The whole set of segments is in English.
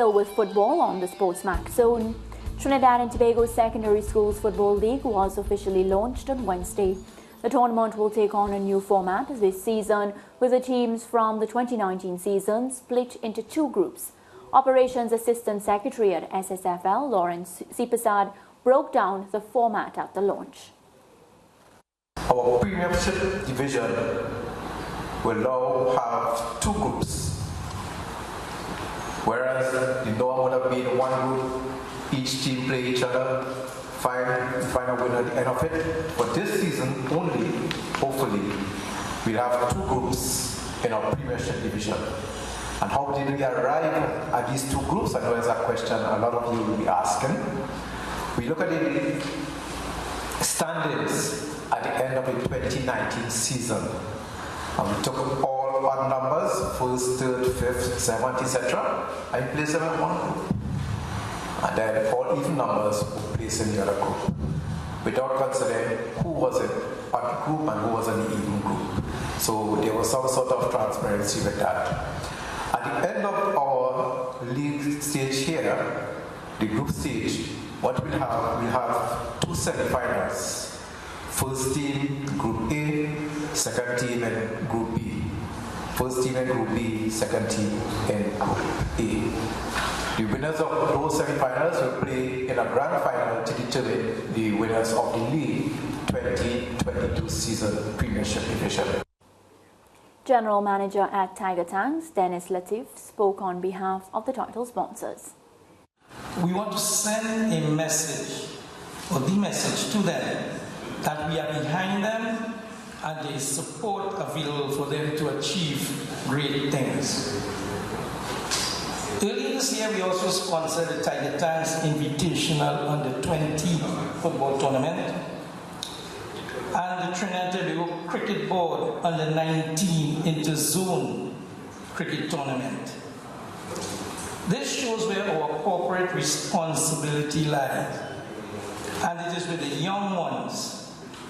Still with football on the SportsMax zone, Trinidad and Tobago Secondary Schools Football League was officially launched on Wednesday. The tournament will take on a new format this season, with the teams from the 2019 season split into two groups. Operations Assistant Secretary at SSFL, Lawrence Sipasad, broke down the format at the launch. Our Premiership division will now have two groups. Whereas the norm would have been one group, each team play each other, find a winner at the end of it. But this season only, hopefully, we'll have two groups in our Premiership division. And how did we arrive at these two groups? I know it's a question a lot of you will be asking. We look at the standings at the end of the 2019 season. And we took all odd numbers, first, third, fifth, seventh, etc. and placed them in one group. And then all even numbers were placed in the other group, without considering who was in odd group and who was in the even group. So there was some sort of transparency with that. At the end of our league stage here, the group stage, what we'll have two semi-finals. First team, Group A, second team in Group B. First team in Group B, second team in Group A. The winners of those semi-finals will play in a grand final to determine the winners of the League 2022 season Premiership division. General Manager at Tiger Tanks, Dennis Latif, spoke on behalf of the title sponsors. We want to send a message, or the message to them, that we are behind them and there is support available for them to achieve great things. Earlier this year, we also sponsored the Tiger Tanks Invitational Under 20 football tournament and the Trinidad Tobago Cricket Board Under 19 Inter-Zone Cricket Tournament. This shows where our corporate responsibility lies, and it is with the young ones,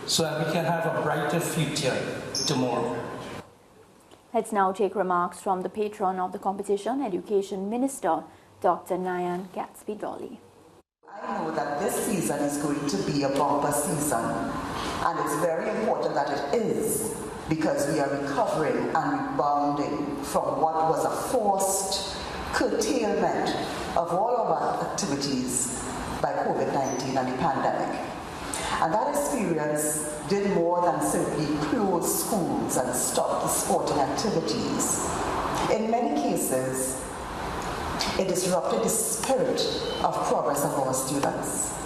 so that we can have a brighter future tomorrow. Let's now take remarks from the patron of the competition, Education Minister, Dr. Nayan Gatsby-Dolly. I know that this season is going to be a bumper season, and it's very important that it is, because we are recovering and rebounding from what was a forced curtailment of all of our activities by COVID-19 and the pandemic. And that experience did more than simply close schools and stop the sporting activities. In many cases, it disrupted the spirit of progress of our students.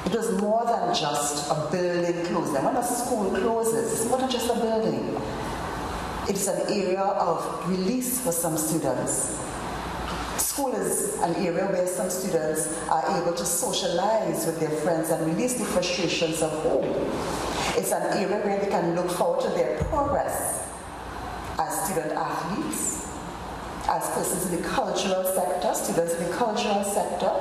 It was more than just a building closing. When a school closes, it's more than just a building. It's an area of release for some students. School is an area where some students are able to socialize with their friends and release the frustrations of home. It's an area where they can look forward to their progress as student athletes, as persons in the cultural sector, students in the cultural sector,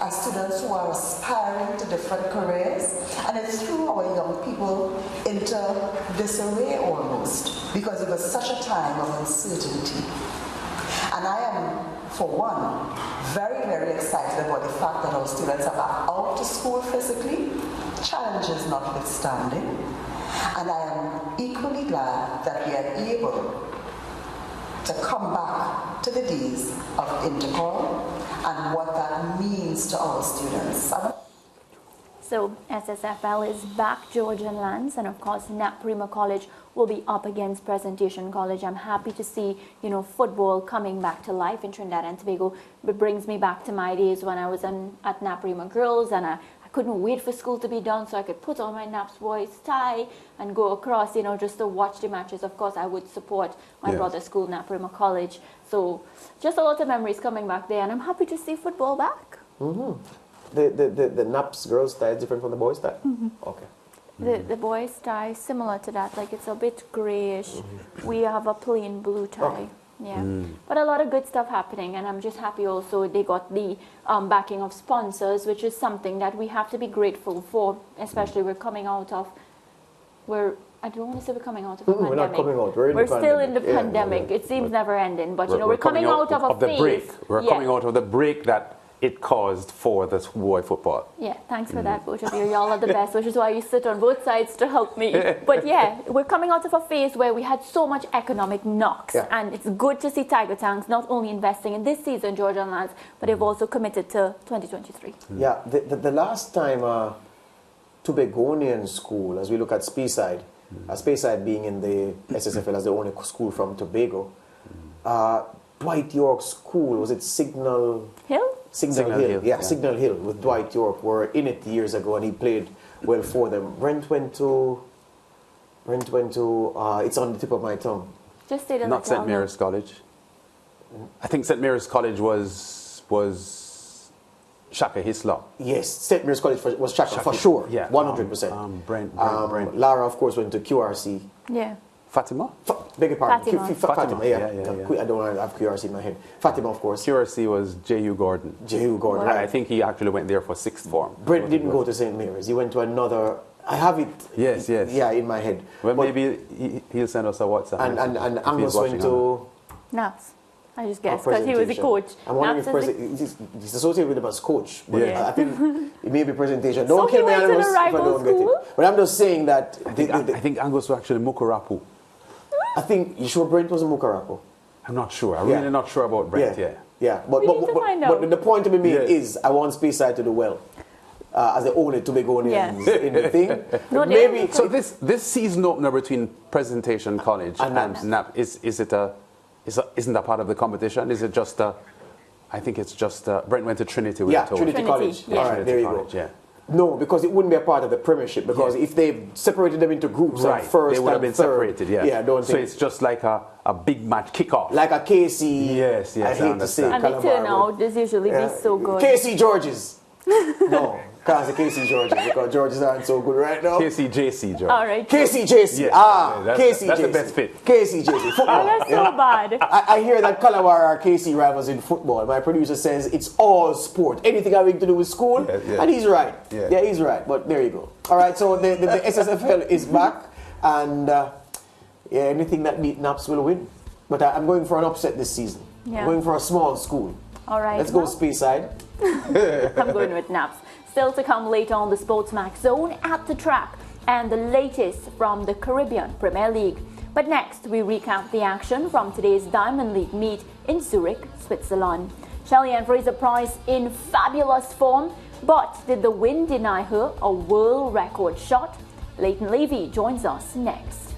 as students who are aspiring to different careers, and it threw our young people into disarray almost, because it was such a time of uncertainty. And I am, for one, very, very excited about the fact that our students are back out to school physically, challenges notwithstanding, and I am equally glad that we are able to come back to the days of intercom and what that means to our students. So SSFL is back, Georgian lands, and of course NAPRIMA College will be up against Presentation College. I'm happy to see, football coming back to life in Trinidad and Tobago. It brings me back to my days when I was at NAPRIMA Girls, and I couldn't wait for school to be done so I could put on my Naps Boys tie and go across, just to watch the matches. Of course, I would support my brother's school, NAPRIMA College. So just a lot of memories coming back there, and I'm happy to see football back. Mm-hmm. The Naps girls tie is different from the boys tie? Mm-hmm. Okay. The boys tie similar to that, like it's a bit grayish. Mm-hmm. We have a plain blue tie. Okay. Yeah, but a lot of good stuff happening, and I'm just happy also they got the backing of sponsors, which is something that we have to be grateful for, especially we're coming out of I don't want to say we're coming out of a pandemic. We're not coming out. We're still in the Yeah, pandemic. yeah. It seems never ending, but we're We're coming out of a the phase. break. We're coming out of the break that it caused for the boy football. Yeah, thanks for that, both of you. Y'all are the best, which is why you sit on both sides to help me. But yeah, we're coming out of a phase where we had so much economic knocks, and it's good to see Tiger Tanks not only investing in this season, Georgian Lands, but they've also committed to 2023. Yeah, the last time Tobagonian school, as we look at Speyside, Speyside being in the SSFL as the only school from Tobago, Dwight York School, was it Signal Hill? Signal Hill, yeah, Signal Hill with Dwight York were in it years ago, and he played well for them. Brent went to it's on the tip of my tongue. Just say Not St. Mary's College. I think St. Mary's College was Shaka Hislop. Yes, St. Mary's College was Shaka for sure. Yeah, 100%. Brent. Lara, of course, went to QRC. Yeah. Fatima? Beg your pardon. Fatima. Fatima, yeah. Yeah. I don't want to have QRC in my head. Fatima, of course. QRC was J.U. Gordon. J.U. Gordon, And right. I think he actually went there for sixth form. Brent didn't go to St. Mary's. He went to another. I have it. Yes. Yeah, in my head. Well, But- maybe he'll send us a WhatsApp. And if he's Angus watching went on. to Naps. I just guessed because he was the presentation. coach. I'm wondering Naps if he's associated with him as coach. But Yeah. I think it may be presentation. So Don't he kill me, went to Angus, the if I rival don't get school? it. But I'm just saying that. I think Angus was actually Mukurapu. I think, you sure Brent was a Mukarapo? I'm not sure. I'm Yeah. really not sure about Brent, yeah. Yeah, but, We need to find out. but the point to be made Yeah. is I want Speyside to do well. As the only Tobagonians in the thing. No, they Maybe don't- So this season opener between Presentation College And and Naps. NAP, isn't that part of the competition? Is it just I think it's just Brent went to Trinity. we yeah, were told. Trinity College. yeah. All right, Trinity there you College, go. yeah. No, because it wouldn't be a part of the Premiership. Because if they separated them into groups, Right, like first they would have and been third, separated, yeah. Yeah, don't so think it's just like a big match kickoff. like a KC. Yes, I I hate to say understand. And they Calamari, turn but- out, this usually be so good. KC Georges. No, because the KC Georges, because Georges aren't so good right now. KCJC, George. All right. KCJC. Yes, KCJC. that's the best fit. KCJC. Football. Oh, that's so bad. I hear that Kalawar are KC rivals in football. My producer says it's all sport. Anything having to do with school. Yeah. And he's right. Yeah. He's right. But there you go. All right, so the SSFL is back. And anything that beat Naps will win. But I'm going for an upset this season. Yeah. I'm going for a small school. All right. Let's go well, Speyside. I'm going with Naps. Still to come later on the SportsMax Zone at the track and the latest from the Caribbean Premier League. But next, we recap the action from today's Diamond League meet in Zurich, Switzerland. Shelly-Ann Fraser-Price in fabulous form, but did the win deny her a world record shot? Leighton Levy joins us next.